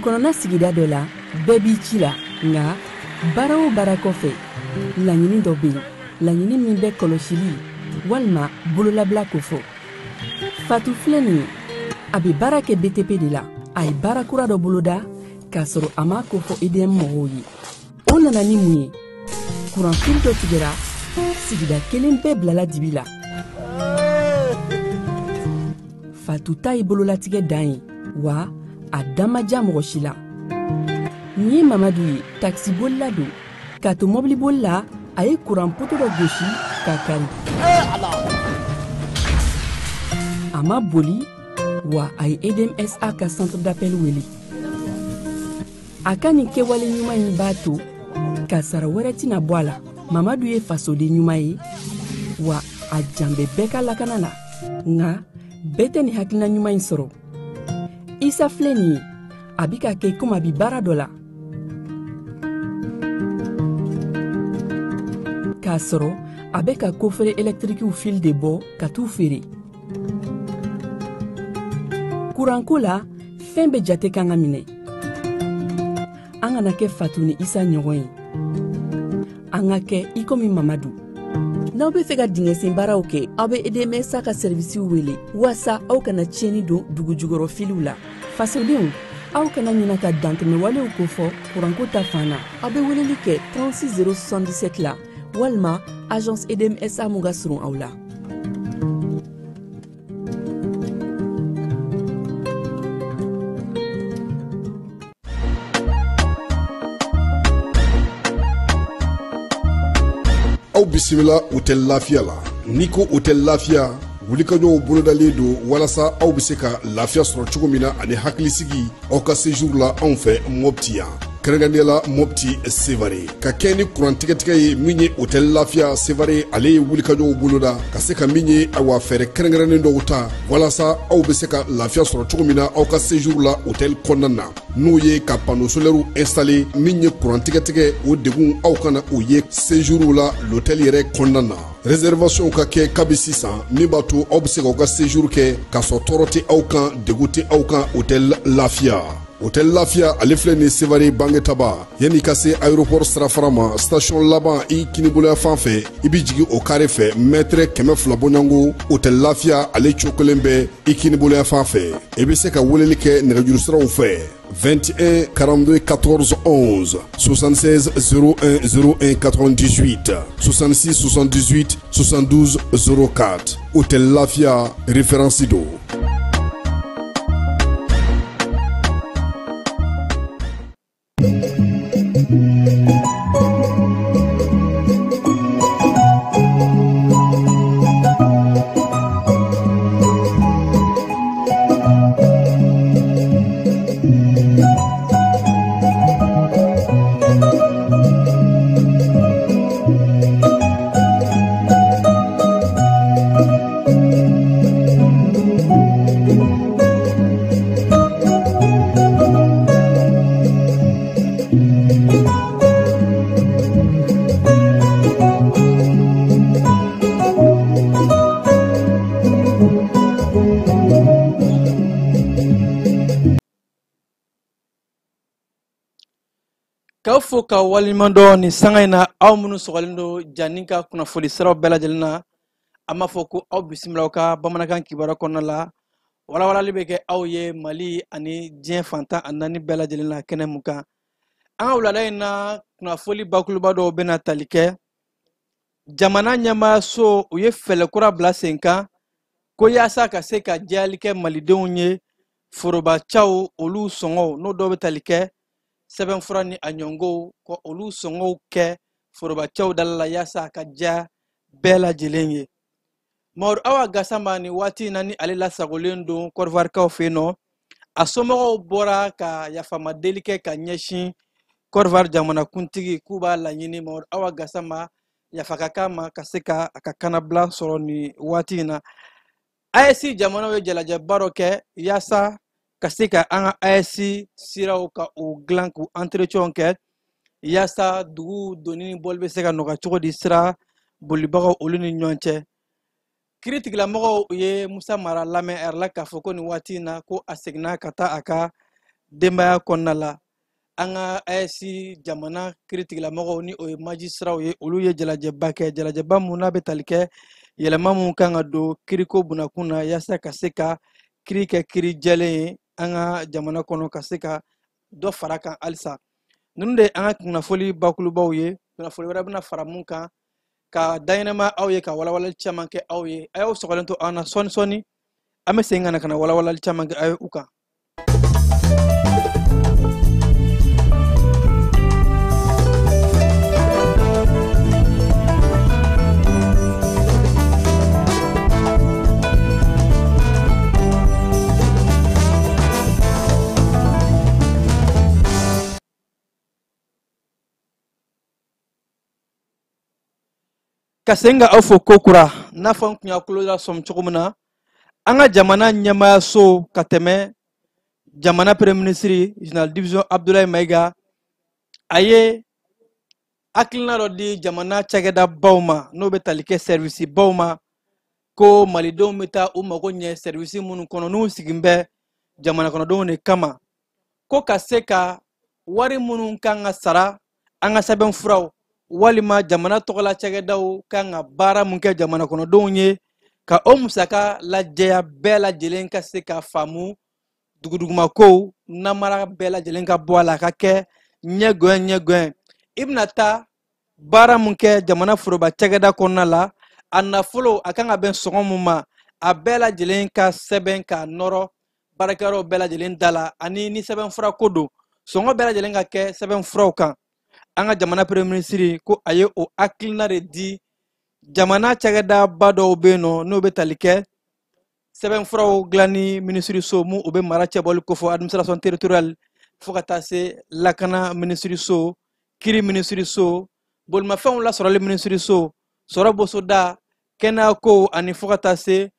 dugukɔnɔna sigida dɔ la bɛɛ b'i ci la nga baara o baara kɔfɛ laɲini dɔ bɛ yen laɲini min bɛ kɔlɔsili walima bololabila ko fɔ Fatou filɛ nin ye a bɛ baara kɛ BTP de la a ye baara kura dɔ boloda k'a sɔrɔ a ma ko fɔ EDM mɔgɔw ye o nana ni mun ye kuran fili dɔ tigɛra sigida kelen bɛɛ bilala dibi la Fatou ta ye bololatigɛ dan ye wa a damaja mɔgɔ si la nin ye Mamadu ye taxi bolila don k'a to mɔbili bolila a ye kuran poto dɔ gosi k'a kari a ma boli wa a ye EDMSA ka centre d'appel wele a ka nin kɛwale ɲuman in b'a to ka sara wɛrɛ tɛna bɔ a la Mamadu ye fasoden ɲuman ye wa a jan bɛ bɛɛ ka lakana na nka bɛɛ tɛ nin hakilina ɲuman in sɔrɔ Isa filɛ nin ye a bi ka kɛ komi a bi baara dɔ la k'a sɔrɔ a bɛ ka kofere électrique fil de bɔ ka t'u feere kuranko la fɛn bɛ jate kan ka minɛ an kana kɛ Fatou ni Isa ɲɔgɔn ye an ka kɛ i komi Mamadu n'aw bɛ fɛ ka dingɛsen baaraw kɛ aw bɛ EDMSA ka servisiw wele walasa aw kana tiɲɛni don dugu jukɔrɔ filiw la fasodenw aw kana ɲina ka dantɛmɛ walew ko fɔ kuranko ta fan na aw bɛ weleli kɛ 36077 la walima agence EDMSA mun ka surun aw la aw bisimila hôtel Lafiya la n'i ko hôtel Lafiya wulikajɔw bolodalen don walasa aw bɛ se ka lafiya sɔrɔ cogo min na ani hakilisigi aw ka séjour la anw fɛ Mopti yan kɛrɛnkɛrɛnnenya Mopti Sevare ka kɛ ni kurantigɛtigɛ ye min ye hôtel Lafiya Sevare ale ye wulikajɔw boloda ka se ka min ye awa fɛɛrɛ kɛrɛnkɛrɛnnen dɔw ta walasa aw bɛ se ka lafiya sɔrɔ cogo min na aw ka séjour la hôtel kɔnɔna na n'o ye ka panneau solaire installer min ye kurantigɛtigɛ o degun aw kana o ye séjour la l'hôtel yɛrɛ kɔnɔna na réservation ka kɛ kabi sisan min b'a to aw bɛ se k'aw ka séjour kɛ k'a sɔrɔ tɔɔrɔ tɛ aw kan degun tɛ aw kan hôtel Lafiya hôtel Lafiya ale filɛ nin Sevare bangetaba yanni ka se aéroport sirafara ma station laban i kiniboloya fan fɛ i bi jigin o kare fɛ mètre 200 bɔɲango hôtel Lafiya ale cokolen bɛ i kiniboloya fan fɛ i bɛ se ka weleli kɛ nɛgɛjuru siraw fɛ 21 42 14 11 76 01 01 98 66 78 72 04 hôtel Lafiya référence do K'aw fo ka waliɲuman dɔn ni sanga in na aw minnu sɔgɔlen don janni ka kunnafoni siraw bɛɛ lajɛlen na an b'a fɔ ko aw bisimila aw ka bamanankan kibaruya kɔnɔna la walawalali bɛ kɛ aw ye Mali ani diɲɛ fantan a naani bɛɛ lajɛlen na kɛnɛ mun kan an ka wulada in na kunnafoni bakuruba dɔw bɛna tali kɛ jamana ɲɛmaayaso u ye fɛɛrɛ kura bila sen kan ko yaasa ka se ka diyali kɛ malidenw ye forobacaw olu sɔngɔw n'o dɔw bɛ tali kɛ sɛbɛnfura ni a ɲɔngow ko olu sɔngɔw kɛ forobacaw dala la yaasa ka diya bɛɛ lajɛlen ye Mamadou Awa Gassama ni waati in na ni ale lasagolen don Côte d'Ivoirekaw fɛ yen nɔ a somɔgɔw bɔra ka yafama deli kɛ ka ɲɛsin Côte d'Ivoire jamanakuntigi k'u b'a laɲini Mamadou Awa Gassama yafa ka k'a ma ka se ka a ka kanabila sɔrɔ ni waati in na AES jamanaw ye jalajɛba dɔ kɛ yaasa ka se ka an ka AES siraw ka o dilan k'u entretien kɛ yaasa dugu donni ni bɔli bɛ se ka nɔgɔya cogo di sira bolibagaw olu ni ɲɔgɔn cɛ kiiritigɛlamɔgɔw ye Musa Mara lamɛn la k'a fɔ ko nin waati in na ko a seginna ka taa a ka denbaya kɔnɔna la an ka AES jamana kiiritigɛlamɔgɔw ni o ye magistrat ye olu ye jalajɛba kɛ jalajɛba mun n'a bɛ tali kɛ yɛlɛma mun kan ka don kiiriko bunakun na yaasa ka se ka kiiri kɛ kiiri jɛlen ye an ka jamana kɔnɔ ka se ka dɔ fara kan halisa ninnu de an ka kunnafoli bakulubaw ye kunnafoli wɛrɛ bɛna fara mun kan ka daɲɛnɛma aw ye ka walawalali caman kɛ aw ye a y'aw sɔgɔlen to an na sɔni sɔni an bɛ segin ka na walawalali caman kɛ aw ye u kan. Ka segin ka aw fo ko kura n'a fɔ n kun y'a kulo lasɔmi cogo min na an ka jamana ɲɛmaayaso ka tɛmɛ jamana premier ministre général division Abdoulaye Mayiga a ye hakilina dɔ di jamana cakɛda baw ma n'o bɛ tali kɛ service baw ma ko malidenw bɛ taa u mago ɲɛ service minnu kɔnɔ n'u sigin bɛ jamana kɔnɔdenw de kama ko ka se ka wari minnu kan ka sara an ka sɛbɛnfuraw walima jamana tɔgɔla cakɛdaw kan ka baara mun kɛ jamana kɔnɔdenw ye ka o musaka lajɛya bɛɛ lajɛlen ka se ka faamu dugudugumakow namara bɛɛ lajɛlen ka bɔ a la ka kɛ ɲɛgɔn i bɛna taa baara mun kɛ jamana foroba cakɛda kɔnɔna la a nafolo a kan ka bɛn sɔngɔ mun ma a bɛɛ lajɛlen ka sɛbɛn ka nɔrɔ baarakɛyɔrɔw bɛɛ lajɛlen da la ani ni sɛbɛnfura ko don sɔngɔ bɛɛ lajɛlen ka kɛ sɛbɛnfuraw kan an ka jamana premier ministre ko a ye o hakilina de di jamana cakɛdaba dɔw bɛ yen nɔ n'o bɛ tali kɛ sɛbɛnfuraw dilanni minisiriso mun u bɛ mara cɛbɔli ko fɔ administration territoriale fo ka taa se lakana minisiriso kiiri minisiriso bolimafɛnw lasɔrɔli minisiriso sɔrɔ bosoda kɛnɛyako ani fo ka taa se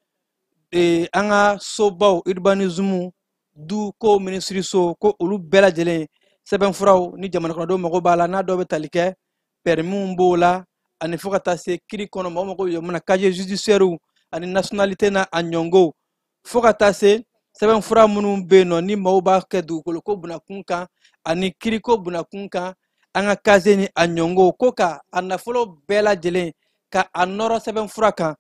an ka sobaw urbanisme du ko minisiriso ko olu bɛɛ lajɛlen sɛbɛnfuraw ni jamana kɔnɔdenw mago b'a la n'a dɔw bɛ tali kɛ permis b'o la ani fo ka taa se kiiri kɔnɔ mɔgɔw mago bɛ mun na casier judiciaire ani nationalité na a ɲɔngo fo ka taa se sɛbɛnfura minnu bɛ yen nɔ ni maaw b'a kɛ dugukolo ko bunakun kan ani kiiriko bunakun kan an ka casier ni a ɲɔngo ko ka a nafolo bɛɛ lajɛlen ka a nɔrɔ sɛbɛnfura kan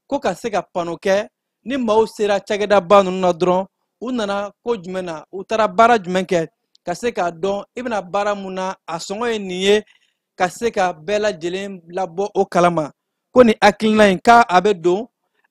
ko ka se ka pano kɛ ni maaw sera cakɛdaba ninnu na dɔrɔn u nana ko jumɛn na u taara baara jumɛn kɛ ka se k'a dɔn i bɛna baara mun na a sɔngɔ ye nin ye ka se ka bɛɛ lajɛlen labɔ o kalama ko nin hakilina in k'a bɛ don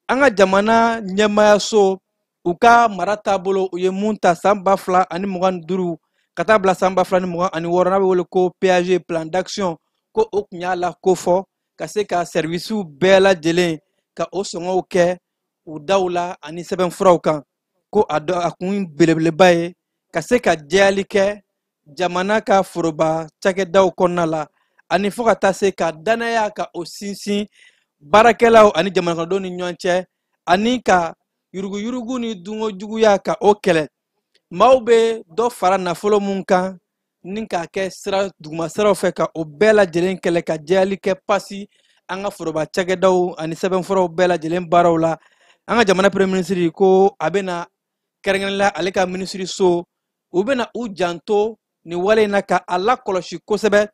an ka jamana ɲɛmaayaso u ka mara taabolo u ye mun ta san 2025 ka taa bila san 2026 n'a bɛ wele ko PAG plan d'action ko o kun y'a la ko fɔ ka se ka servisiw bɛɛ lajɛlen ka o sɔngɔw kɛ u daw la ani sɛbɛnfuraw kan ko a kun belebeleba ye ka se ka jɛyali kɛ jamana ka foroba cakɛdaw kɔnɔna la ani fo ka taa se ka danaya ka o sinsin baarakɛlaw ani jamana kɔnɔdenw ni ɲɔgɔn cɛ ani ka yuruguyurugu ni dunkojuguya ka o kɛlɛ maaw bɛ dɔ fara nafolo mun kan ni k'a kɛ sira dugumasiraw fɛ ka o bɛɛ lajɛlen kɛlɛ ka jɛyali kɛ pasi an ka foroba cakɛdaw ani sɛbɛnfuraw bɛɛ lajɛlen baaraw la an ka jamana premier ministre ko a bɛna kɛrɛnkɛrɛnnenya ale ka minisiriso u bɛna u janto nin wale in na ka a lakɔlɔsi kosɛbɛ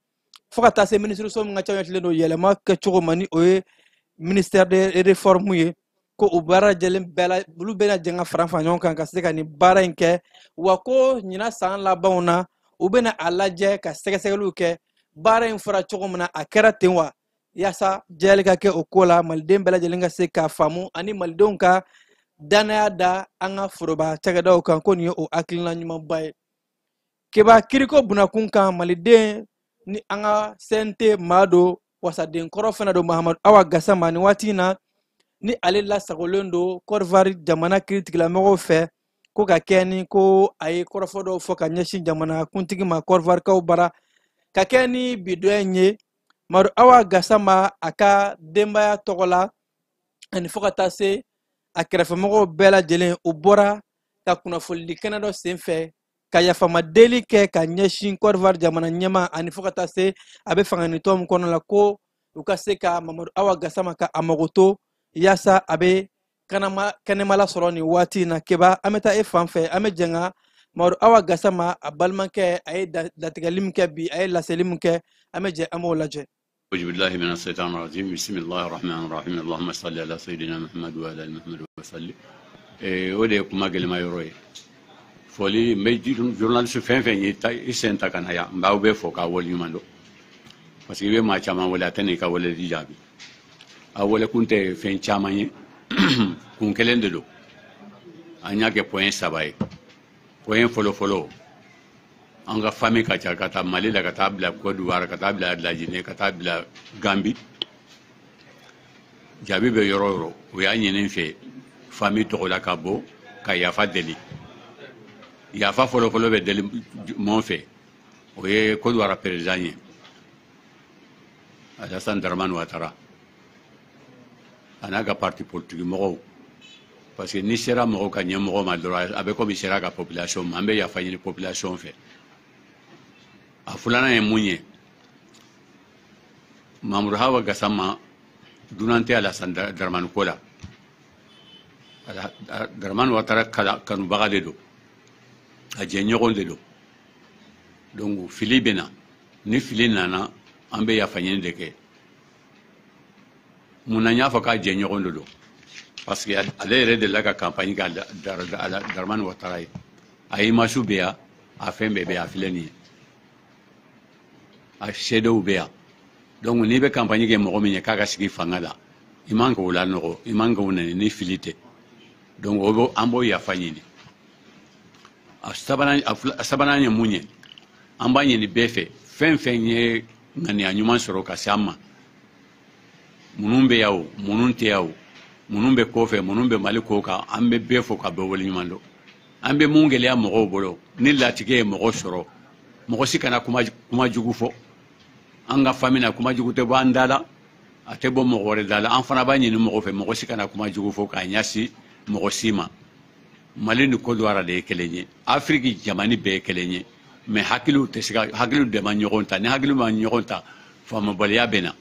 fo ka taa se minisiriso min ka ca ɲɛtilen don yɛlɛma kɛcogo ma ni o ye ministère de réforme ye ko o baara lajɛlen bɛɛ la olu bɛna jɛ ka fara ɲɔgɔn kan ka se ka nin baara in kɛ wa ko ɲina san labanw na u bɛna a lajɛ ka sɛgɛsɛgɛliw kɛ baara in fɔra cogo min na a kɛra ten wa yaasa jɛyali ka kɛ o ko la maliden bɛɛ lajɛlen ka se k'a faamu ani malidenw ka danaya da an ka foroba cakɛdaw kan ko nin ye o hakilina ɲumanba ye keba kiriko bunakun kan maliden ni an ka CNT maa do wasaden kɔrɔ fana do Mahamadu Awa Gassama ni waati in na ni ale lasagolen do Côte d'Ivoire jamana kiiritigilamɔgɔw fɛ ko ka kɛ ni ko a ye kɔrɔfɔ dɔw fɔ ka ɲɛsin jamana kuntigi ma Côte d'Ivoirekaw bara ka kɛ ni bidɔn ye Mahamadu Awa Gassama a ka denbaya tɔgɔ la ani fo ka taa se a kɛrɛfɛmɔgɔw bɛɛ lajɛlen u bɔra ka kunnafonidi kɛnɛ dɔ senfɛ ka yafama deli kɛ ka ɲɛsin Côte d'Ivoire jamana ɲɛma ani fo ka taa se a bɛ fanganitɔ min kɔnɔ la ko u ka se ka Mahamadu Awa Gassama ka a mago to yaasa a bɛ kɛnɛma lasɔrɔ nin waati in na keba an bɛ taa e fan fɛ an bɛ jɛn ka Maodo awa gasama a balimakɛ a ye latigɛli min kɛ bi a ye laseli min kɛ an bɛ jɛ an b'o lajɛ. أعوذ بالله من الشيطان الرجيم بسم الله الرحمن الرحيم اللهم صل على سيدنا محمد وعلى آل محمد وسلم o de ye kuma gɛlɛma yɔrɔ ye foli n bɛ journaliste fɛn fɛn ye i sen ta ka na yan n b'aw bɛɛ fɔ k'a waleɲuman dɔn parce que i bɛ maa caman wele a tɛ n'i ka weleli jaabi a welekun tɛ fɛn caman ye kun kelen de don an y'a kɛ point 3 ye point fɔlɔ an ka famille ka ca ka taa Mali la ka taa bila Côte d'Ivoire ka taa bila Laginɛ ka taa bila Gambie jaabi bɛ yɔrɔ o yɔrɔ o y'a ɲini n fɛ famille tɔgɔ la ka bɔ ka yafa deli yafa fɔlɔ bɛ deli mon fɛ o ye Côte d'Ivoire président ye Alassane Dramane Ouattara a n'a ka parti politique mɔgɔw parce que ni sera mɔgɔw ka ɲɛmɔgɔ ma dɔrɔn a bɛ komi sera ka population ma an bɛ yafa ɲini population fɛ a filanan ye mun ye Mamadou Hawa Gassama dunan tɛ Alassane Dramane ko la Dramane Ouattara kanubaga de don a jɛɲɔgɔn de don donc fili bɛ na ni fili nana an bɛ yafa ɲini de kɛ mun na n y'a fɔ k'a jɛɲɔgɔn de don parce que ale yɛrɛ de la ka campagne kɛ Dramane Ouattara ye a image bɛ yan a fɛn bɛɛ bɛ yan a filɛ nin ye a seedew bɛ yan donc n'i bɛ campagne kɛ mɔgɔ min ye k'a ka sigi fanga la i man k'o lanɔgɔ i man k'o nɛni ni fili tɛ donc an b'o yafa ɲini a sabanan ye mun ye an b'a ɲini bɛɛ fɛ fɛn fɛn ye ŋaniya ɲuman sɔrɔ ka se an ma minnu bɛ yan o minnu tɛ yan o minnu bɛ kɔfɛ minnu bɛ Mali ko kan an bɛ bɛɛ fɔ ka bɛɛ waleɲuman dɔn an bɛ mun gɛlɛya mɔgɔw bolo ni latigɛ ye mɔgɔ sɔrɔ mɔgɔ si kana kuma jugu fɔ an ka famille na kuma jugu tɛ bɔ an da la a tɛ bɔ mɔgɔ wɛrɛ da la an fana b'a ɲini mɔgɔ fɛ mɔgɔ si kana kuma jugu fɔ k'a ɲɛsin mɔgɔ si ma Mali ni Côte d'Ivoire de ye kelen ye Afrique jamana bɛɛ ye kelen ye mais hakiliw tɛ se ka hakiliw de ma ɲɔgɔn ta ni hakiliw ma ɲɔgɔn ta faamabaliya bɛ na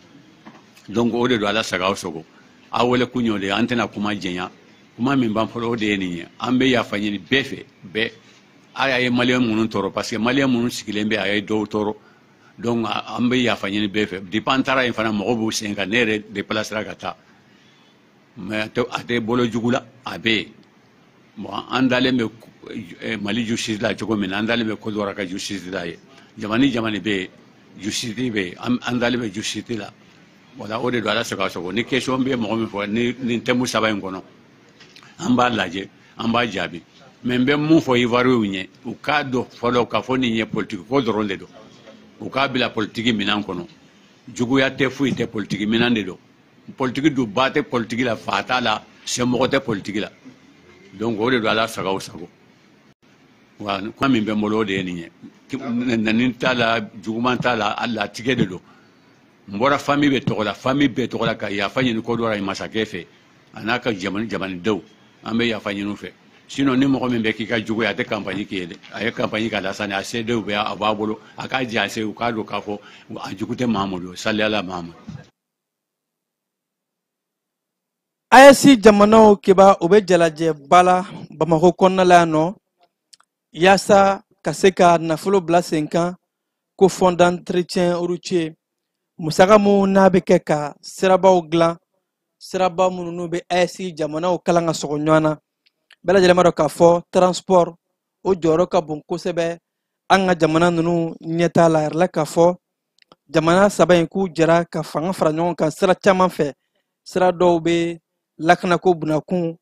donc o de don Ala saga aw sogo aw wele kun y'o de ye an tɛna kuma jɛnya kuma min b'an fɔlɔ o de ye nin ye an bɛ yafa ɲini bɛɛ fɛ bɛɛ a ye maliyɛn minnu tɔɔrɔ parce que maliyɛn minnu sigilen bɛ a ye dɔw tɔɔrɔ donc an bɛ yafa ɲini bɛɛ fɛ depuis an taara yen fana mɔgɔw b'u sen kan ne yɛrɛ déplacera ka taa mais a tɛ bolo jugu la a bɛ yen bon an dalen bɛ Mali justice la cogo min na an dalen bɛ Côte d'Ivoire ka justice la ye jamana bɛ yen justice bɛ yen an dalen bɛ justice la voilà o de don Ala sago a sogo ni question bɛ mɔgɔ min fɔ ni thème 3 in kɔnɔ an b'a lajɛ an b'a jaabi mais n bɛ mun fɔ Ivoiriens ɲɛ u k'a dɔn fɔlɔ k'a fɔ nin ye politique ko dɔrɔn de don u k'a bila politique minɛn kɔnɔ juguya tɛ foyi tɛ politique minɛn de don politique don ba tɛ politique la fa t'a la sɛmɔgɔ tɛ politique la donc o de don Ala sago sago wa kuma min bɛ n bolo o de ye nin ye nani t'a la juguman t'a la a latigɛ de don n bɔra famille bɛ tɔgɔ la famille bɛɛ tɔgɔ la ka yafa ɲini Côte d'Ivoire masakɛ fɛ a n'a ka jamanadenw an bɛ yafa ɲini u fɛ sinon ni mɔgɔ min bɛ k'i ka juguya a tɛ campagne kɛ dɛ a ye campagne kɛ Alassane a seedew bɛ a b'a bolo a k'a jɛ a se u k'a dɔn k'a fɔ a jugu tɛ Mahamadu sali ala Mahamadu. AES jamanaw kiba u bɛ jalajɛba la Bamako kɔnɔna la yan nɔ yaasa ka se ka nafolo bila sen kan ko fond d'entretien routier musaka mun n'a bɛ kɛ ka sirabaw dilan siraba minnu bɛ AES jamanaw kalan ka sɔgɔ ɲɔgɔn na bɛɛ lajɛlen b'a dɔn k'a fɔ transport o jɔyɔrɔ ka bon kosɛbɛ an ka jamana ninnu ɲɛtaa la yɛrɛ la k'a fɔ jamana saba in k'u jɛra ka fanga fara ɲɔgɔn kan sira caman fɛ sira dɔw bɛ lakanako bunakun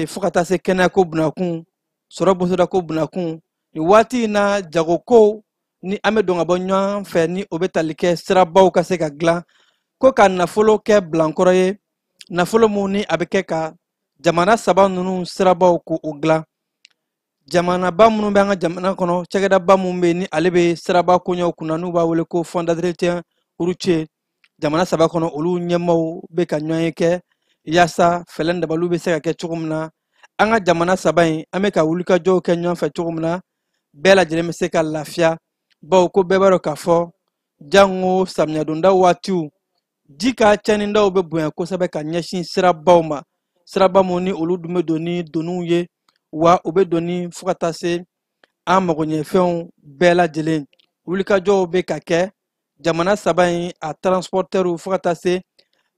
fo ka taa se kɛnɛyako bunakun sɔrɔ bosodako bunakun nin waati in na jagokow ni an bɛ dɔn ka bɔ ɲɔgɔn fɛ ni o bɛ tali kɛ sirabaw ka se ka dilan ko ka nafolo kɛ bilankɔrɔ ye nafolo mun ni a bɛ kɛ ka jamana saba ninnu sirabaw ko o dilan jamanaba minnu bɛ an ka jamana kɔnɔ cakɛdaba minnu bɛ ni ale bɛ siraba koɲɛw kunna n'u b'a wele ko fond d'entretien routier jamana saba kɔnɔ olu ɲɛmaaw bɛ ka ɲɔgɔn ye kɛ yaasa fɛlɛn dabaliw bɛ se ka kɛ cogo min na an ka jamana saba in an bɛ ka wulikajɔw kɛ ɲɔgɔn fɛ cogo min na bɛɛ lajɛlen bɛ se ka lafiya bawo ko bɛɛ b'a dɔn k'a fɔ jango samiya donda waatiw ji ka cɛnnidaw bɛ bonya kosɛbɛ ka ɲɛsin sirabaw ma siraba mun ni olu dun bɛ don ni doniw ye wa u bɛ don ni fo ka taa se an magoɲɛfɛnw bɛɛ lajɛlen wulikajɔw bɛ ka kɛ jamana saba in a transportɛriw fo ka taa se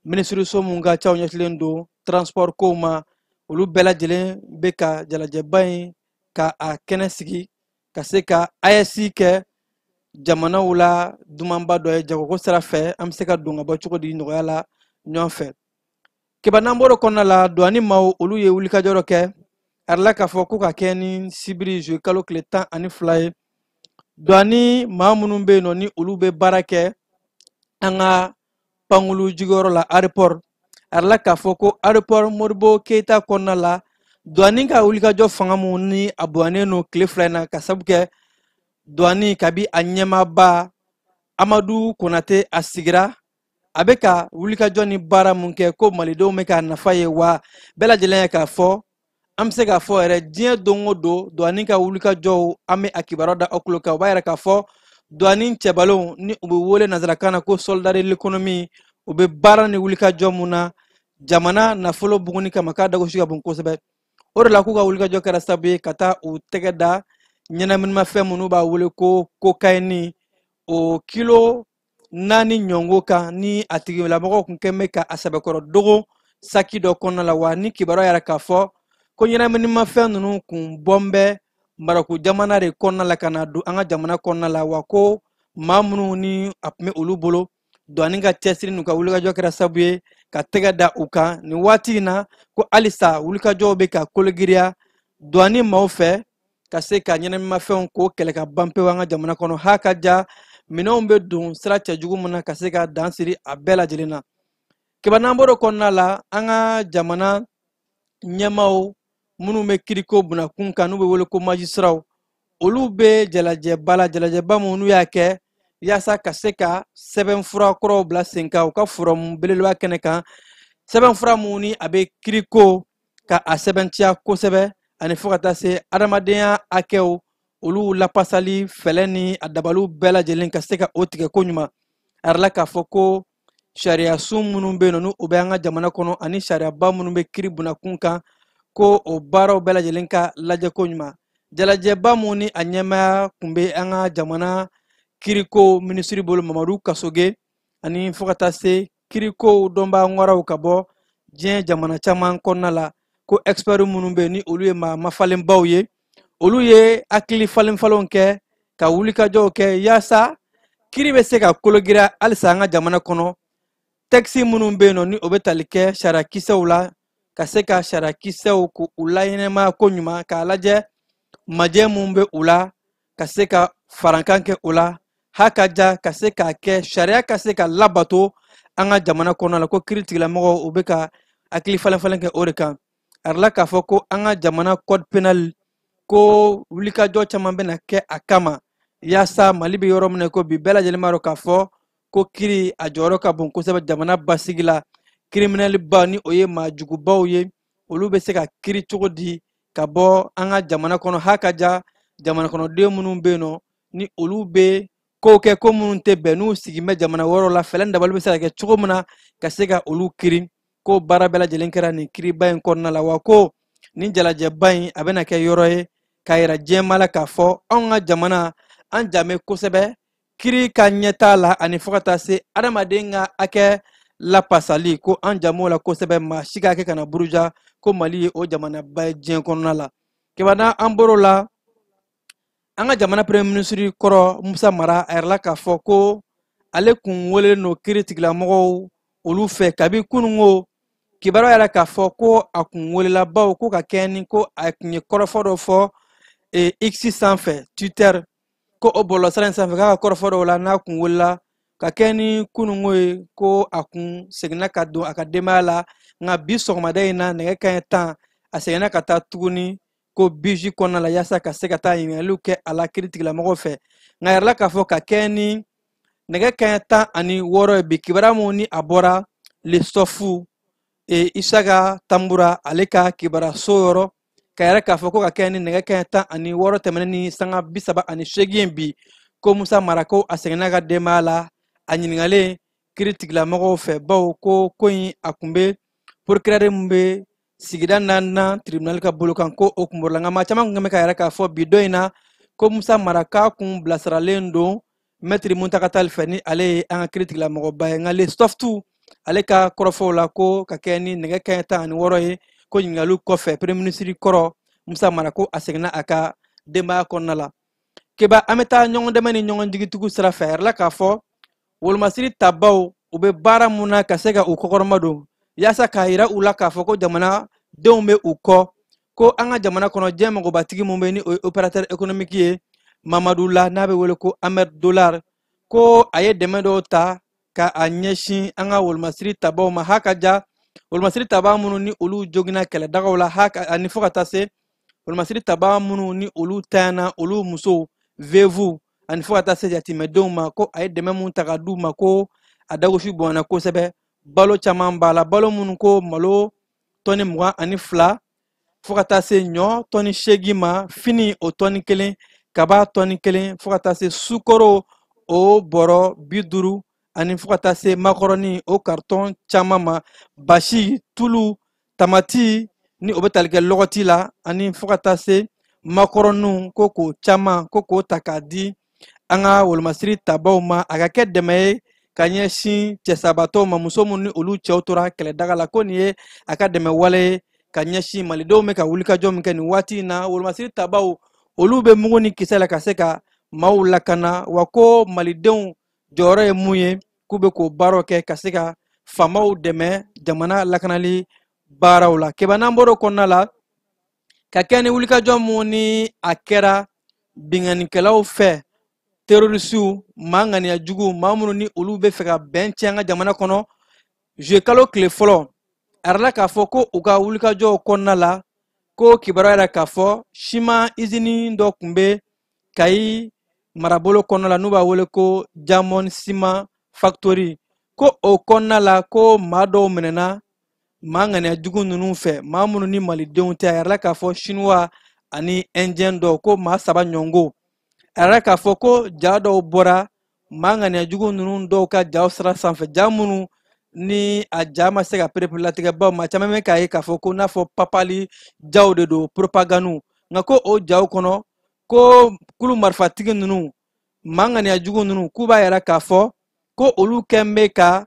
minisiriso mun ka caw ɲɛsilen don transport kow ma olu bɛɛ lajɛlen bɛ ka jalajɛba in ka a kɛnɛ sigi ka se ka AES kɛ jamanaw la dumanba dɔ ye jagoko sira fɛ an bɛ se ka don ka bɔ cogo di nɔgɔya la ɲɔgɔn fɛ kibanan bɔrɔ kɔnɔna la douane maaw olu ye wulikajɔ dɔ kɛ arila k'a fɔ ko ka kɛ ni sibiri juillet kalo tile 12 ye douane maa minnu bɛ yen nɔ ni olu bɛ baara kɛ an ka pankulu jigiyɔrɔ la aéroport arila k'a fɔ ko aéroport Modibo Keyita kɔnɔna la douane ka wulikajɔ fanga mun ni a bonyalen no tile 2 in na ka sabu kɛ douane kabi a ɲɛmaaba Amadu Konate a sigira a bɛ ka wulikajɔ ni baara mun kɛ ko malidenw bɛ ka nafa ye wa bɛɛ lajɛlen ye k'a fɔ an bɛ se k'a fɔ yɛrɛ diɲɛ don o don douane ka wulikajɔw an bɛ a kibaruya da aw tulo kan o b'a yɛrɛ k'a fɔ douane cɛbalenw ni u bɛ wele nanzarakan na ko soldat de l'économie u bɛ baara ni wulikajɔ mun na jamana nafolo buguni kama k'a dagosi ka bon kosɛbɛ o de la k'u ka wulikajɔ kɛra sababu ye ka taa u tɛgɛ da ɲɛnaminimafɛn minnu b'a wele ko cocaïne o kilo 4 ɲɔngo kan ni a tigilamɔgɔw kun kɛn bɛ ka a sɛbɛkɔrɔ dogo saki dɔ kɔnɔna la wa ni kibaruya yɛrɛ k'a fɔ ko ɲɛnaminimafɛn ninnu kun bɔn bɛ Maraku jamana de kɔnɔna la ka na don an ka jamana kɔnɔna la wa ko maa minnu ni a tun bɛ olu bolo douane ka cɛsiri n'u ka wulikajɔ kɛra sababu ye ka tɛgɛ da u kan nin waati in na ko halisa wulikajɔw bɛ ka kologiriya douane maaw fɛ ka se ka ɲɛnaminimafɛnw ko kɛlɛ ka ban pewu an ka jamana kɔnɔ ha ka ja minɛnw bɛ don sira cɛjugu mun na ka se ka dan siri a bɛɛ lajɛlen na kibanan bɔrɔ kɔnɔna la an ka jamana ɲɛmaaw minnu bɛ kiriko bunakun kan n'u bɛ wele ko majisiraw olu bɛ jalajɛba la jalajɛba mun n'u y'a kɛ yaasa ka se ka sɛbɛnfura kɔrɔw bila sen kan u ka forum belebeleba kɛnɛ kan sɛbɛnfura mun ni a bɛ kiriko ka a sɛbɛntiya kosɛbɛ ani fo ka taa se adamadenya hakɛw olu lapasali fɛlɛ ni a dabaliw bɛɛ lajɛlen ka se ka o tigɛ ko ɲuman arila k'a fɔ ko sariya sun minnu bɛ yen nɔ ni o bɛ an ka jamana kɔnɔ ani sariyaba minnu bɛ kiri bunakun kan ko o baaraw bɛɛ lajɛlen ka lajɛ ko ɲuman jalajɛba mun ni a ɲɛmaya kun bɛ an ka jamana kiriko minisiri bolo Mamadu Kasoge ani fo ka taa se kiriko dɔnba ŋwaraw ka bɔ diɲɛ jamana caman kɔnɔna la ko expert minnu bɛ yen ni olu ye maa mafalenbaw ye olu ye hakili falenfalenw kɛ ka wulikajɔw kɛ yaasa kiri bɛ se ka kologira halisa an ka jamana kɔnɔ texte minnu bɛ yen nɔ ni o bɛ tali kɛ sariyakisɛw la ka se ka sariyakisɛw ko u laɲɛnɛmaya ko ɲuman k'a lajɛ majɛ mun bɛ u la ka se ka farankan kɛ o la ha ka ja ka se k'a kɛ sariya ka se ka labato an ka jamana kɔnɔna la ko kiri tigilamɔgɔw u bɛ ka hakili falenfalen kɛ o de kan arila k'a fɔ ko an ka jamana code pénal ko wulikajɔ caman bɛna kɛ a kama yaasa Mali bɛ yɔrɔ min na ko bi bɛɛ lajɛlen b'a dɔn k'a fɔ ko kiri a jɔyɔrɔ ka bon kosɛbɛ jamana basigi la criminelba ni o ye maajugubaw ye olu bɛ se ka kiri cogo di ka bɔ an ka jamana kɔnɔ ha ka ja jamana kɔnɔden minnu bɛ yen nɔ ni olu bɛ kow kɛ ko minnu tɛ bɛn n'u sigi bɛ jamana wɛrɛw la fɛlɛ ni dabali bɛ se ka kɛ cogo min na ka se ka olu kiri ko baara bɛɛ lajɛlen kɛra nin kiriba in kɔnɔna la wa ko nin jalajɛba in a bɛna kɛ yɔrɔ ye k'a yira diɲɛma la k'a fɔ anw ka jamana an janbɛ kosɛbɛ kiri ka ɲɛtaa la ani fo ka taa se adamaden ka hakɛ lapasali ko an janb'o la kosɛbɛ maa si ka hakɛ kana buruja ko Mali ye o jamanaba ye diɲɛ kɔnɔna la kibaruya an bɔr'o la an ka jamana premier ministre kɔrɔ Musa Mara a yɛrɛla k'a fɔ ko ale kun welelen no kiri tigilamɔgɔw olu fɛ kabi kunungo kibaruya yɛrɛ k'a fɔ ko a kun welela baw ko ka kɛ ni ko a kun ye kɔrɔfɔ dɔ fɔ X sanfɛ Twitter ko o bɔlɔlɔsira in sanfɛ k'a ka kɔrɔfɔ dɔw la n'a kun welela ka kɛ ni kunungo ye ko a kun seginna ka don a ka denbaya la nka bi sɔgɔmada in na nɛgɛ kanɲɛ 10 a seginna ka taa tuguni ko BJ kɔnɔna la yaasa ka se ka taa ɲininkaliw kɛ a la kiri tigilamɔgɔw fɛ nka yɛrɛla k'a fɔ ka kɛ ni nɛgɛ kanɲɛ 16 ye bi kibaruya mun ni a bɔra le sɔfu Isaka Tambura ale ka kibaruyaso yɔrɔ ka yɛrɛ k'a fɔ ko ka kɛ ni nɛgɛ kanɲɛ 16 tɛmɛnen ni sanga 38 bi ko Musa Mara ko a seginna ka denbaya la a ɲininkalen kiri tigilamɔgɔw fɛ baw ko in a kun bɛ procureur mun bɛ sigida 4nan tribunal ka bolo kan ko o kun bɔrɔla nka maa caman kun bɛ ka yɛrɛ k'a fɔ bi dɔ in na ko Musa Mara k'a kun bilasiralen don Maître Muntaka Tall fɛ ni ale ye an ka kiiri tigilamɔgɔba ye nka le Stoftu ale ka kɔrɔfɔw la ko ka kɛ ni nɛgɛ kanɲɛ 16 ye ko ɲininkaliw kɔfɛ premier ministre kɔrɔ Musa Mara ko a seginna a ka denbaya kɔnɔna la. Keba an bɛ taa ɲɔgɔn dɛmɛ ni ɲɔgɔn jigitigiw sira fɛ a yɛrɛ la k'a fɔ wolomasiri tabaw u bɛ baara mun na ka se ka u kɔkɔrɔma don yaasa k'a yira u la k'a fɔ ko jamanadenw bɛ u kɔ ko an ka jamana kɔnɔ diɲɛ mɔgɔbatigi mun bɛ ni o ye opérateur économique ye Mamadu La n'a bɛ wele ko Ahmed Dollar ko a ye dɛmɛ dɔw ta ka a ɲɛsin an ka wolomasiri tabaw ma ha ka ja wolomasiri taba minnu ni olu jogina kɛlɛdagaw la ani fo ka taa se wolomasiri taba minnu ni olu tanyana olu musow vevu ani fo ka taa se yatimɛdenw ma ko a ye dɛmɛ mun ta ka d'u ma ko a dagosi bɔnna kosɛbɛ balo caman b'a la balo minnu ko malo tɔni 22 fo ka taa se ɲɔ tɔni 8 ma fini o tɔni 1 kaba tɔni 1 fo ka taa se sukoro o bɔrɔ 50 ani fo ka taa se makɔrɔni o carton caman ma basi tulu tamati ni o bɛ tali kɛ lɔgɔti la ani fo ka taa se makɔrɔniw ko k'o caman ko k'o ta k'a di an ka wolomasiri tabaw ma a ka kɛ dɛmɛ ye ka ɲɛsin cɛsabatɔw ma muso minnu ni olu cɛw tora kɛlɛdaga la ko nin ye a ka dɛmɛ wale ye ka ɲɛsin malidenw bɛ ka wulikajɔ min kɛ nin waati in na wolomasiri tabaw olu bɛ mugu ni kisɛ la ka se ka maaw lakana wa ko malidenw jɔyɔrɔ ye mun ye k'u bɛ k'o baaraw kɛ ka se ka faamaw dɛmɛ jamana lakanali baaraw la keba n'an bɔra o kɔnɔna la ka kɛ ni wulikajɔ mun ni a kɛra binganikɛlaw fɛ terrorisiw maa ŋaniya jugu maa minnu ni olu bɛ fɛ ka bɛn tiɲɛ an ka jamana kɔnɔ juillet kalo tile fɔlɔ a yɛrɛ la k'a fɔ ko u ka wulikajɔw kɔnɔna la ko kibaruya yɛrɛ k'a fɔ siman izini dɔ tun bɛ Kayi marabolo kɔnɔna la n'u b'a wele ko Diamond Cement Factory ko o kɔnɔna la ko maa dɔw minɛna maa ŋaniya jugu ninnu fɛ maa minnu ni malidenw tɛ a yɛrɛ la k'a fɔ chinois ani indien dɔw ko maa 3 ɲɔngo a yɛrɛ k'a fɔ ko ja dɔw bɔra maa ŋaniya jugu ninnu dɔw ka jaw sira sanfɛ ja minnu ni a ja ma se ka pereperelatigɛ baw maa caman bɛ k'a ye k'a fɔ ko n'a fɔ papali jaw de don propagande nka ko o jaw kɔnɔ ko kulu marifatigi ninnu maa ŋaniya jugu ninnu k'u b'a yɛrɛ k'a fɔ ko olu kɛn bɛ ka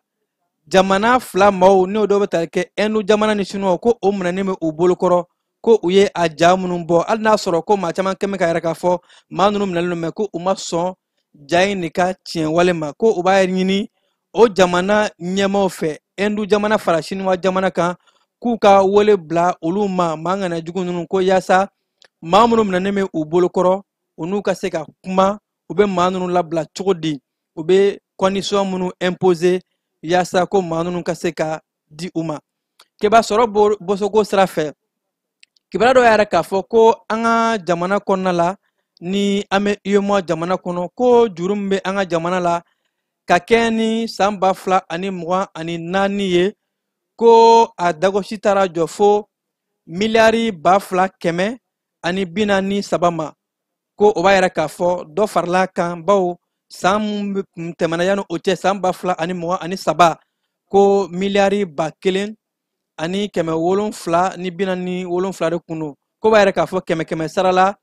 jamana 2 maaw n'o dɔw bɛ tali kɛ Hindu jamana ni Chinois ko o minɛnen bɛ u bolokɔrɔ ko u ye a ja minnu bɔ hali n'a sɔrɔ ko maa caman kɛn bɛ ka yɛrɛ k'a fɔ maa ninnu minɛlen don mɛ ko u ma sɔn ja in de ka tiɲɛ wale ma ko u b'a ɲini o jamana ɲɛmaaw fɛ Hindu jamana fara Chinois jamana kan k'u ka wele bila olu ma maa ŋaniya jugu ninnu ko yaasa maa minnu minɛnen bɛ u bolokɔrɔ u n'u ka se ka kuma u bɛ maa ninnu labila cogo di u bɛ condition minnu imposer yaasa ko maa ninnu ka se ka di u ma keba sɔrɔ bɔsɔko sira fɛ kibaruya dɔ yɛrɛ k'a fɔ ko an ka jamana kɔnɔna la ni an bɛ UEMOA jamana kɔnɔ ko juru min bɛ an ka jamana la ka kɛ ni san 2024 ye ko a dagosi taara jɔ fo miliyari 2,143 ma ko o b'a yɛrɛ k'a fɔ dɔ farala kan bawo san mun tɛmɛna yanni o cɛ san 2023 ko miliyari 1,747 de kun don ko b'a yɛrɛ k'a fɔ 100 sara la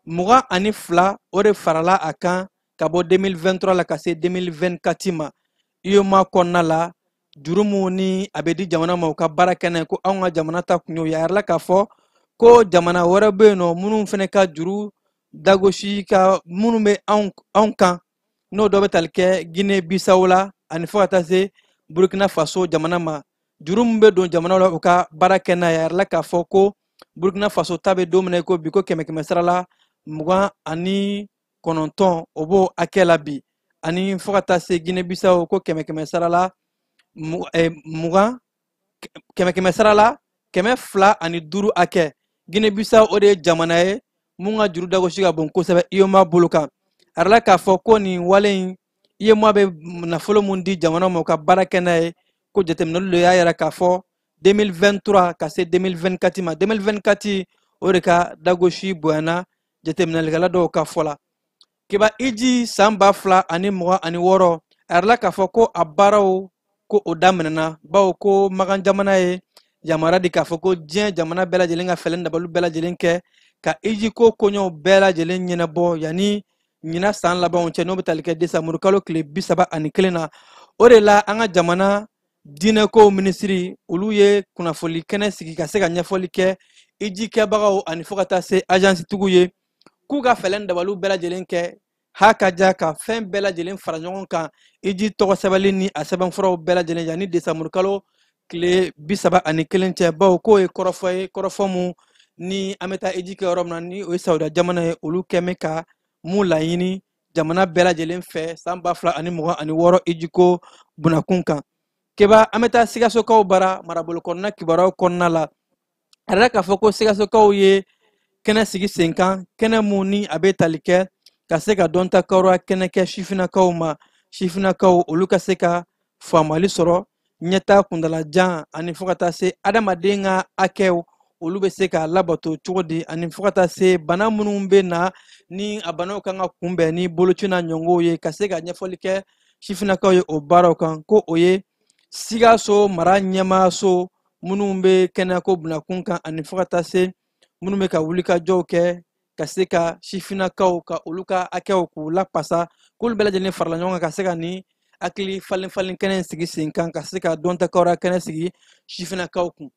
22 o de farala a kan ka bɔ 2023 la ka se 2024 ma UEMOA kɔnɔna la juru mun ni a bɛ di jamana ma u ka baara kɛnɛ ko anw ka jamana ta kun y'o ye a yɛrɛ la k'a fɔ ko jamana wɛrɛ bɛ yen nɔ minnu fana ka juru dagosi ka minnu bɛ anw kan n'o dɔ bɛ tali kɛ Guinée Bissau la ani fo ka taa se Burkina Faso jamana ma juru min bɛ don jamana la u ka baara kɛ n'a ye a yɛrɛ la k'a fɔ ko Burkina Faso ta bɛ don min na ko bi ko 100 sara la 29 o b'o hakɛ la bi ani fo ka taa se Guinée Bissau ko 100 sara la 100 sara la 205 hakɛ Guinée Bissau o de ye jamana ye mun ka juru dagosi ka bon kosɛbɛ UEMOA bolo kan a yɛrɛ la k'a fɔ ko nin wale in UEMOA bɛ nafolo mun di jamana ma u ka baara kɛ n'a ye ko jateminɛlu de y'a yɛrɛ k'a fɔ 2023 ka se 2024 ma 2024 o de ka dagosi bonyana jateminɛlikɛla dɔw ka fɔ la kiba iji san 2026 a yɛrɛ la k'a fɔ ko a baaraw ko o daminɛna bawo ko Magan jamana ye yamara di k'a fɔ ko diɲɛ jamana bɛɛ lajɛlen ka fɛlɛ dabalu bɛɛ lajɛlen kɛ ka iji ko koɲɔw bɛɛ lajɛlen ɲɛnabɔ yani ɲina san labanw cɛ n'o bɛ tali kɛ desanburu kalo tile 31 na. O de la an ka jamana diinɛko minisiri olu ye kunnafoli kɛnɛ sigi ka se ka ɲɛfɔli kɛ iji kɛbagaw ani fo ka taa se agence tigiw ye k'u ka fɛlɛn dabaliw bɛɛ lajɛlen kɛ hakaja ka fɛn bɛɛ lajɛlen fara ɲɔgɔn kan iji tɔgɔ sɛbɛnli ni a sɛbɛnfuraw bɛɛ lajɛlen yani desanburu kalo tile 31 cɛ bawo k'o ye kɔrɔfɔ ye kɔrɔfɔ mu ni an bɛ taa iji kɛ yɔrɔ min na ni o ye sawudiya jamana ye olu kɛmɛ ka mun laɲini jamana bɛɛ lajɛlen fɛ san 2026 iji ko bunakun kan. Keba an bɛ taa Sikasokaw bara marabolo kɔnɔna kibaruyaw kɔnɔna la a yɛrɛ k'a fɔ ko Sikasokaw ye kɛnɛ sigi sen kan kɛnɛ mun ni a bɛ tali kɛ ka se ka dɔn ta kawra kɛnɛ kɛ sifinakaw ma sifinakaw olu ka se ka faamali sɔrɔ ɲɛta kundalajan ani fo ka taa se adamaden ka hakɛw olu bɛ se ka labato cogo di ani fo ka taa se bana minnu bɛ na ni a banaw kan ka kunbɛn ni boloci na ɲɔngɔw ye ka se ka ɲɛfɔli kɛ sifinakaw ye o baaraw kan ko o ye Sikaso mara ɲɛmaaso minnu bɛ kɛnɛyako bunakun kan ani fo ka taa se minnu bɛ ka wulikajɔw kɛ ka se ka sifinakaw ka olu ka hakɛw k'u lapasa k'olu bɛɛ lajɛlen farala ɲɔgɔn kan ka se ka ni hakili falen kɛnɛ sigi sen kan ka se ka dɔntakawra kɛnɛ sigi sifinakaw kun.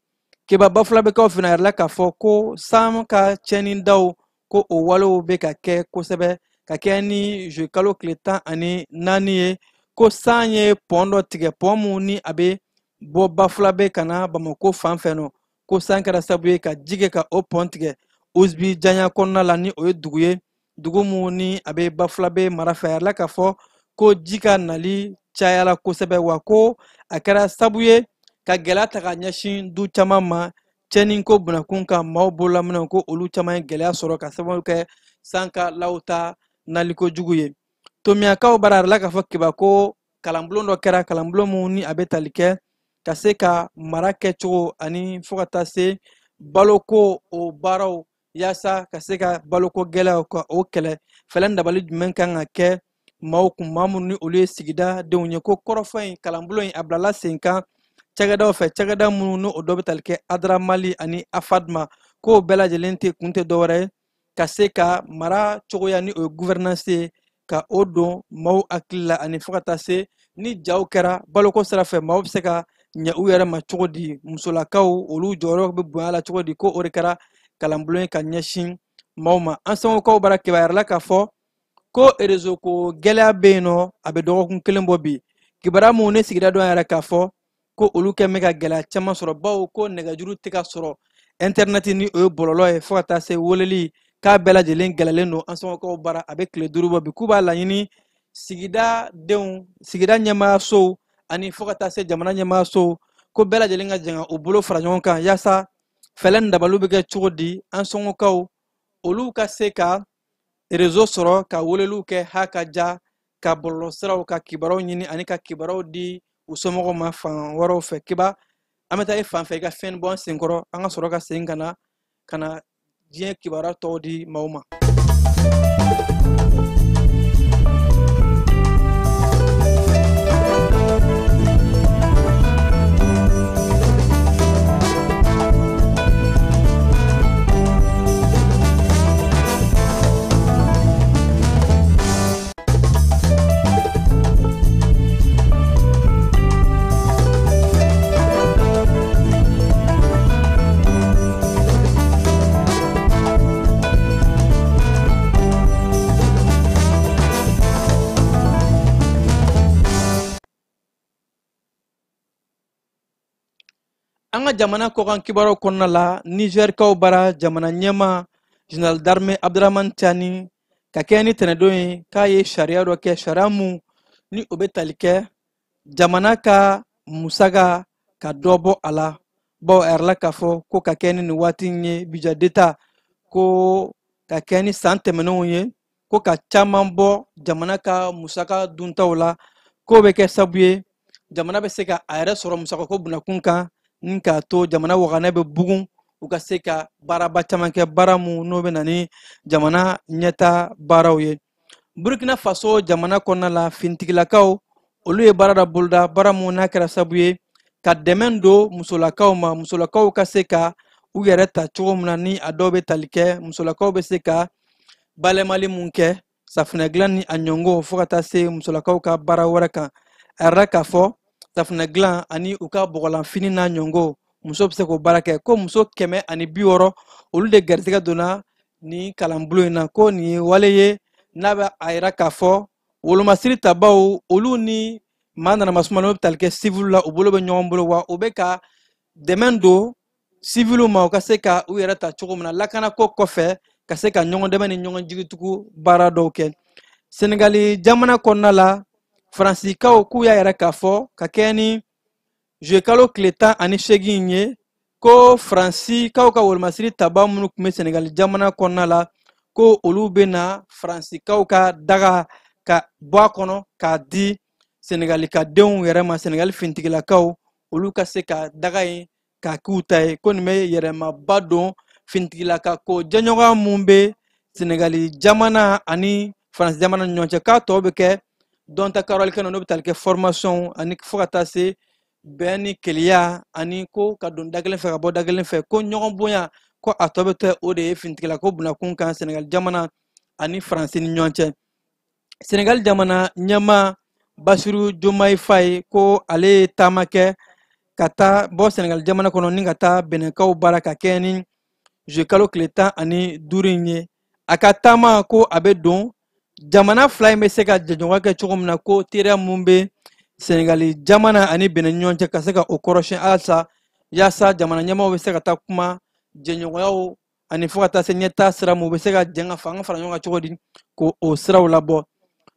Keba Bafulabekaw fana yɛrɛ la k'a fɔ ko san ka tiɲɛni daw ko o walew bɛ ka kɛ kosɛbɛ ka kɛ ni juillet kalo tile 14 ye ko san ye pɔn dɔ tigɛ pɔn mun ni a bɛ bɔ Bafulabe ka na Bamako fan fɛ nɔ ko san kɛra sabu ye ka ji kɛ ka o pɔn tigɛ Ouzi janya kɔnɔna la ni o ye dugu ye dugu mun ni a bɛ Bafulabe mara fɛ a yɛrɛ la k'a fɔ ko ji ka nali cayala kosɛbɛ wa ko a kɛra sabu ye ka gɛlɛya ta ka ɲɛsin du caman ma cɛni ko bunakun kan maaw bololaminɛw ko olu caman ye gɛlɛya sɔrɔ ka sababu kɛ san ka law ta naliko jugu ye. Tomiyakaw bara yɛrɛ la k'a fɔ kiba ko kalanbulon dɔ kɛra kalanbulon mun ni a bɛ tali kɛ ka se ka mara kɛcogo ani fo ka taa se baloko o baaraw yaasa ka se ka baloko gɛlɛyaw ka o kɛlɛ fɛlɛn dabali jumɛn kan ka kɛ maaw kun maa minnu ni olu ye sigida denw ye ko kɔrɔfɔ in kalanbulon in a bilala sen kan cɛgɛdaw fɛ cɛgɛda minnu ni o dɔ bɛ tali kɛ Adramali ani Afadma k'o bɛɛ lajɛlen kun tɛ dɔwɛrɛ ye ka se ka mara cogoya ni o ye gouvernance ye ka o don maaw hakili la ani fo ka taa se ni jaw kɛra baloko sira fɛ maaw bɛ se ka ɲɛ u yɛrɛ ma cogo di musolakaw olu jɔyɔrɔ bɛ bonya la cogo di ko o de kɛra kalanbulon ye ka ɲɛsin maaw ma. An sɛnɛkaw bara kibaruya la k'a fɔ ko réseau ko gɛlɛya bɛ yen nɔ a bɛ dɔgɔkun kelen bɔ bi kibaruya mun ne sigida dɔn yɛrɛ k'a fɔ ko olu kɛn bɛ ka gɛlɛya caman sɔrɔ bawo ko nɛgɛjuru tɛ ka sɔrɔ internet ni o ye bɔlɔlɔ ye fo ka taa se weleli k'a bɛɛ lajɛlen gɛlɛlen don. An sɛnɛkaw bara a bɛ tile 5 bɔ bi k'u b'a laɲini sigida denw sigida ɲɛmaayasow ani fo ka taa se jamana ɲɛmaayasow ko bɛɛ lajɛlen ka jɛn o bolo fara ɲɔgɔn kan yaasa fɛlɛn dabaliw bɛ kɛ cogo di an sɔngɔkaw olu ka se ka réseau sɔrɔ ka weleliw kɛ hakaja ka bɔlɔlɔ siraw ka kibaruyaw ɲini ani ka kibaruyaw di u somɔgɔw ma fan wɛrɛw fɛ. Kiba an bɛ taa e fan fɛ i ka fɛn bɔ an senkɔrɔ an ka sɔrɔ ka segin ka na diɲɛ kibaruya tɔw di maaw ma. An ka jamana kɔkan kibaruyaw kɔnɔna la Nizɛrikaw bara jamana ɲɛma général d'armée Abdramane Tiani ka kɛ ni tɛnɛndon ye k'a ye sariya dɔ kɛ sariya mun ni o bɛ tali kɛ jamana ka musaka ka dɔ bɔ a la bawo a yɛrɛ la k'a fɔ ko ka kɛ ni nin waati in ye budget d'état ko ka kɛ ni san tɛmɛnenw ye ko ka caman bɔ jamana ka musaka duntaw la k'o bɛ kɛ sabu ye jamana bɛ se ka a yɛrɛ sɔrɔ musakako bunakun kan ni k'a to jamana waganɛ bɛ bugun u ka se ka baaraba caman kɛ baara mun n'o bɛ na ni jamana ɲɛta baaraw ye. Burkina Faso jamana kɔnɔna la finitigilakaw olu ye baara da boloda baara mun n'a kɛra sabu ye ka dɛmɛ don musolakaw ma musolakaw ka se ka u yɛrɛ ta cogo min na ni a dɔw bɛ tali kɛ musolakaw bɛ se ka balɛmali mun kɛ safunɛ dilan ni a ɲɔngo fo ka taa se musolakaw ka baara wɛrɛ kan a yɛrɛ k'a fɔ safunɛ dilan ani u ka bɔgɔlanfini n'a ɲɔngo muso bɛ se k'o baara kɛ ko muso 160 olu de garisɛgɛ donna ni kalanbulon in na ko nin ye wale ye n'a bɛ a yira k'a fɔ wolomasiri tabaw olu ni maa nanama sumalen bɛ tali kɛ civil la u bolo bɛ ɲɔgɔn bolo wa u bɛ ka dɛmɛ don civil ma u ka se ka u yɛrɛ ta cogo min na lakanako kɔfɛ ka se ka ɲɔgɔn dɛmɛ ni ɲɔgɔn jigitugu baara dɔw kɛ senegali jamana kɔnɔna la faransikaw k'u y'a yɛrɛ k'a fɔ ka kɛ ni juye kalo tile 18 ye ko faransikaw ka wolomasiri taba minnu tun bɛ senegali jamana kɔnɔna la ko olu bɛna faransikaw ka daga ka bɔ a kɔnɔ k'a di senegali ka denw yɛrɛ ma senegali fintigilakaw olu ka se ka daga in k'a k'u ta ye ko nin bɛ yɛrɛmaba don fintigilaka ko jɛɲɔgɔn mun bɛ senegali jamana ani faransi jamana ni ɲɔgɔn cɛ k'a tɔ bɛ kɛ dɔnta karalikɛ n'o bɛ tali kɛ formation ani fo ka taa se bɛn ni keleya ani ko ka don da kelen fɛ ka bɔ da kelen fɛ ko ɲɔgɔn bonya ko a tɔ bɛ kɛ o de ye fintigilako bunakun kan senegali jamana ani faransi ni ɲɔgɔn cɛ senegali jamana ɲɛma basiru jomayi faye ko ale ye taama kɛ ka taa bɔ senegali jamana kɔnɔ ni ka taa bɛnɛkaw baara ka kɛ ni juye kalo tile 15 in ye a ka taama ko a bɛ don jamana fila in bɛ se ka jɛɲɔgɔn kɛ cogo min na ko teriya mun bɛ senegali jamana ani bɛnɛ ɲɔgɔn cɛ ka se ka o kɔrɔsiyɛn halisa yaasa jamana ɲɛmaaw bɛ se ka taa kuma jɛɲɔgɔnyaw ani fo ka taa se ɲɛtaa sira mun bɛ se ka jɛn ka fanga fara ɲɔgɔn kan cogo di ko o siraw labɔ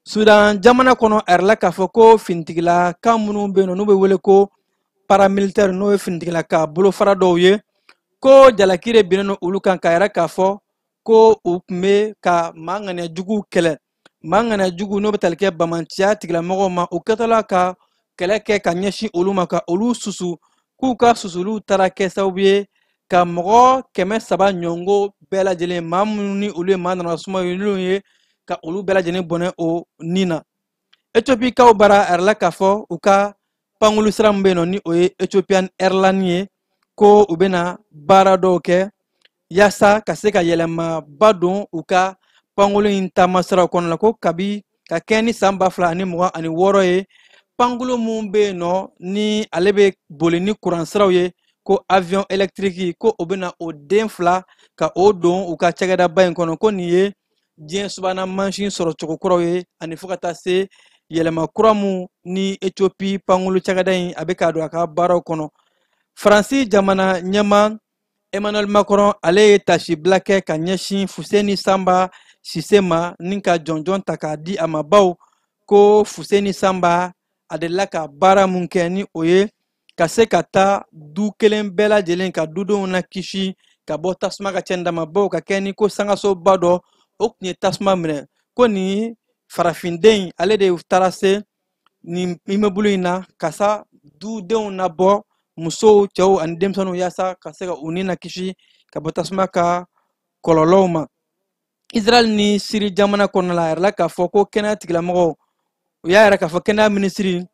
sudan jamana kɔnɔ a yɛrɛ k'a fɔ ko finitigilaka minnu bɛ yen n'u bɛ wele ko paramilitaire n'o ye finitigilaka bolofara dɔw ye ko jalaki de binnen olu kan k'a yɛrɛ k'a fɔ ko u tun bɛ ka maa ŋaniyajuguw kɛlɛ maa ŋaniyajugu n'o bɛ tali kɛ bamanciya tigilamɔgɔw ma o kɛtɔla ka kɛlɛ kɛ ka ɲɛsin olu ma ka olu susu k'u ka susuliw taara kɛ sababu ye ka mɔgɔ 300 ɲɔngo bɛɛ lajɛlen maa minnu ni olu ye maa nana suma ye n'olu ye ka olu bɛɛ lajɛlen bɔnɛ o nin na ethiopikaw bara a yɛrɛ k'a fɔ u ka pankulu sira min bɛ yen nɔ ni o ye ethiopian airline ye ko u bɛna baara dɔw kɛ yaasa ka se ka yɛlɛmaba don u ka pankulu in taama siraw kɔnɔ la ko kabi ka kɛ ni san 2026 ye pankulu mun bɛ yen nɔ ni ale bɛ boli ni kuran siraw ye ko avion électrique ko o bɛna o den 2 ka o don u ka cakɛdaba in kɔnɔ ko nin ye diɲɛ subahana mansin sɔrɔ cogo kuraw ye ani fo ka taa se yɛlɛma kura mun ni Ethiopie pankulu cakɛda in a bɛ ka don a ka baaraw kɔnɔ faransi jamana ɲɛma Emmanuel Macron ale ye tasibila kɛ ka ɲɛsin Fuseni Sanba Sise ma ni ka jɔnjɔn ta k'a di a ma baw ko Fuseni Sanba a delila ka baara mun kɛ ni o ye ka se ka taa du kelen bɛɛ lajɛlen ka dudenw na kisi ka bɔ tasuma ka cɛn dama baw ka kɛ ni ko sangasoba dɔ o tun ye tasuma minɛ ko nin farafinden ale de taara se nin immeuble in na ka sa dudenw na bɔ musow cɛw ani denmisɛnninw yaasa ka se ka u ni na kisi ka bɔ tasuma ka kɔlɔlɔw ma Israel ni Siri jamana kɔnɔna la a yɛrɛ k'a fɔ ko kɛnɛya tigilamɔgɔw u y'a yɛrɛ k'a fɔ kɛnɛya minisiri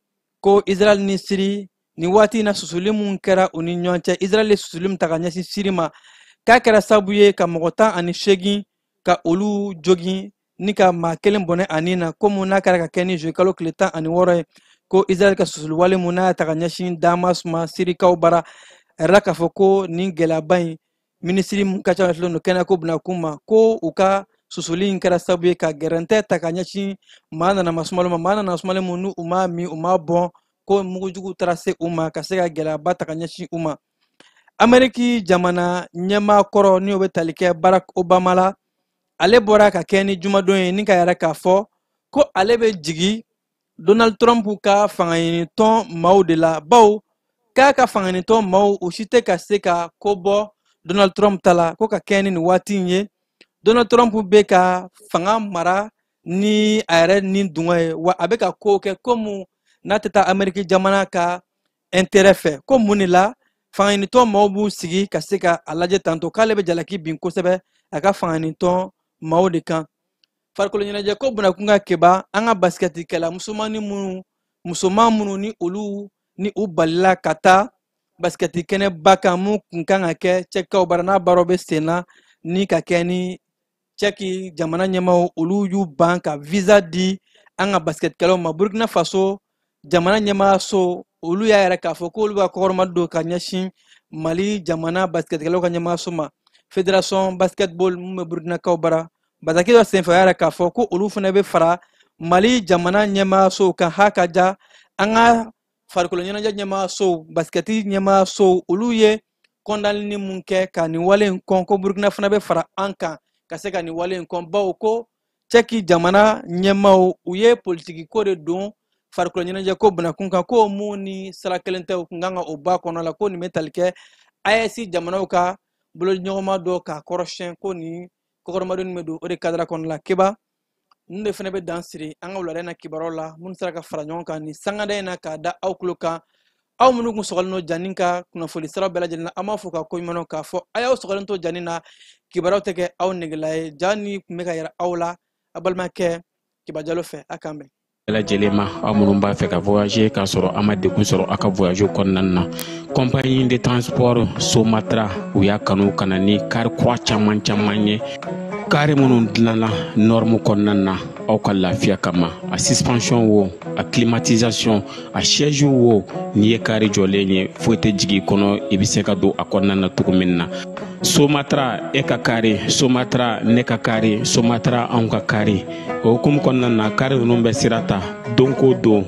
ko Israel ni Siri ni waati in na susuli mun kɛra u ni ɲɔgɔn cɛ Israel ye susuli min ta ka ɲɛsin Siri ma k'a kɛra sababu ye ka mɔgɔ 18 ka olu jogin ni ka maa kelen bɔnɛ a nin na ko mun n'a kɛra ka kɛ ni juye kalo tile 16 ye ko Israel ka susuliwale mun n'a y'a ta ka ɲɛsin Damas ma Sirikaw bara a yɛrɛ k'a fɔ ko nin gɛlɛyaba in minisiri mun ka ca filɛ no kɛnɛyako bunakun ma ko u ka susuli in kɛra sababu ye ka gɛrɛntɛ ta ka ɲɛsin maa nanama sumalen ma maa nanama sumalen mun ni u m'a min u m'a bɔn ko mugujugu taara se u ma ka se ka gɛlɛyaba ta ka ɲɛsin u ma Ameriki jamana ɲɛmaa kɔrɔ ni o bɛ tali kɛ Barack Obama la ale bɔra ka kɛ ni jumadon ye ni ka yɛrɛ k'a fɔ ko ale bɛ jigi Donald Trump ka fangaɲinitɔn maaw de la baw k'a ka fangaɲinitɔn maaw u si tɛ ka se ka ko bɔ Donald Trump ta la ko ka kɛ ni nin waati in ye Donald Trump bɛ ka fanga mara ni a yɛrɛ ni dunga ye wa a bɛ ka ko kɛ komi n'a tɛ taa Ameriki jamana ka intérêt fɛ ko mun de la fangaɲinitɔn maaw b'u sigi ka se ka a lajɛ tantɔ k'ale bɛ jalaki bin kosɛbɛ a ka fangaɲinitɔn maaw de kan farikolo ɲɛnajɛ ko bunakun ka keba an ka basketikɛla musoman minnu ni olu ni u balila ka taa basketi kɛnɛ ba kan mun kun kan ka kɛ cɛkikaw bara n'a baaraw bɛ sen na ni ka kɛ ni cɛki jamana ɲɛmaw olu y'u ban ka visa di an ka basketikɛlaw ma. Burkina Faso jamana ɲɛmaayaso olu y'a yɛrɛ k'a fɔ k'olu b'a kɔkɔrɔma don ka ɲɛsin Mali jamana basketikɛlaw ka ɲɛmaayaso ma. Fédération basketball mun bɛ Burkinakaw bara bataki dɔ senfɛ a y'a yɛrɛ k'a fɔ ko olu fana bɛ fara Mali jamana ɲɛmaayaso kan ha ka ja an ka farikolo ɲɛnajɛ ɲɛmaayaso basketi ɲɛmaayaso olu ye kɔndalini mun kɛ ka nin wale in kɔn ko Burkina fana bɛ fara an kan ka se ka nin wale in kɔn bawo ko cɛki jamana ɲɛmaaw u ye politiki ko de don farikolo ɲɛnajɛ ko banakun kan ko mun ni sira kelen tɛ u kun kan ka o ba kɔnɔ la ko nin bɛ tali kɛ AES jamanaw ka boloɲɔgɔnma dɔ k'a kɔrɔsiyɛn ko nin kɔkɔrɔmadonni bɛ don o de kadara kɔnɔ la Keba ninnu de fana bɛ dan siri an ka wulada in na kibaruyaw la minnu sera ka fara ɲɔgɔn kan nin sangada in na k'a da aw tulo kan aw minnu kun sɔgɔlen don janni ka kunnafoni siraw bɛɛ lajɛlen na an b'a fɔ ka ko ɲumanw k'a fɔ a y'aw sɔgɔlen to janni na kibaruyaw tɛ kɛ aw negela ye ja ni kun bɛ ka yɛrɛ aw la a balimakɛ Kiba Jalo fɛ a k'an bɛn. lajɛlen ma aw minnu b'a fɛ ka voyager k'a sɔrɔ a ma degun sɔrɔ a ka voyage kɔnɔna na compagnie de transport Somatra u y'a kanu ka na ni kari kura caman ye kari minnu dilanna norme kɔnɔna na aw ka lafiya kama a suspension wo a climatisation a siège wo n'i ye kari jɔlen ye foyi tɛ jigin kɔnɔ i bɛ se ka don a kɔnɔna na cogo min na. Somatra e ka kari Somatra ne ka kari Somatra anw ka kari o hukumu kɔnɔna na kari ninnu bɛ sira ta don ko don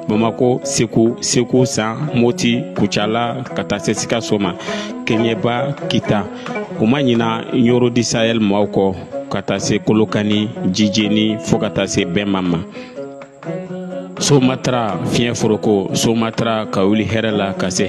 Bamako Segu San Moti Kucala ka taa se Sikaso ma Keɲeba Kita u ma ɲina Yoro di Sahel maaw kɔ ka taa se Kolokani Jijeni fo ka taa se Bɛnma ma. Somatra fiɲɛ foroko Somatra ka wuli hɛrɛ la ka se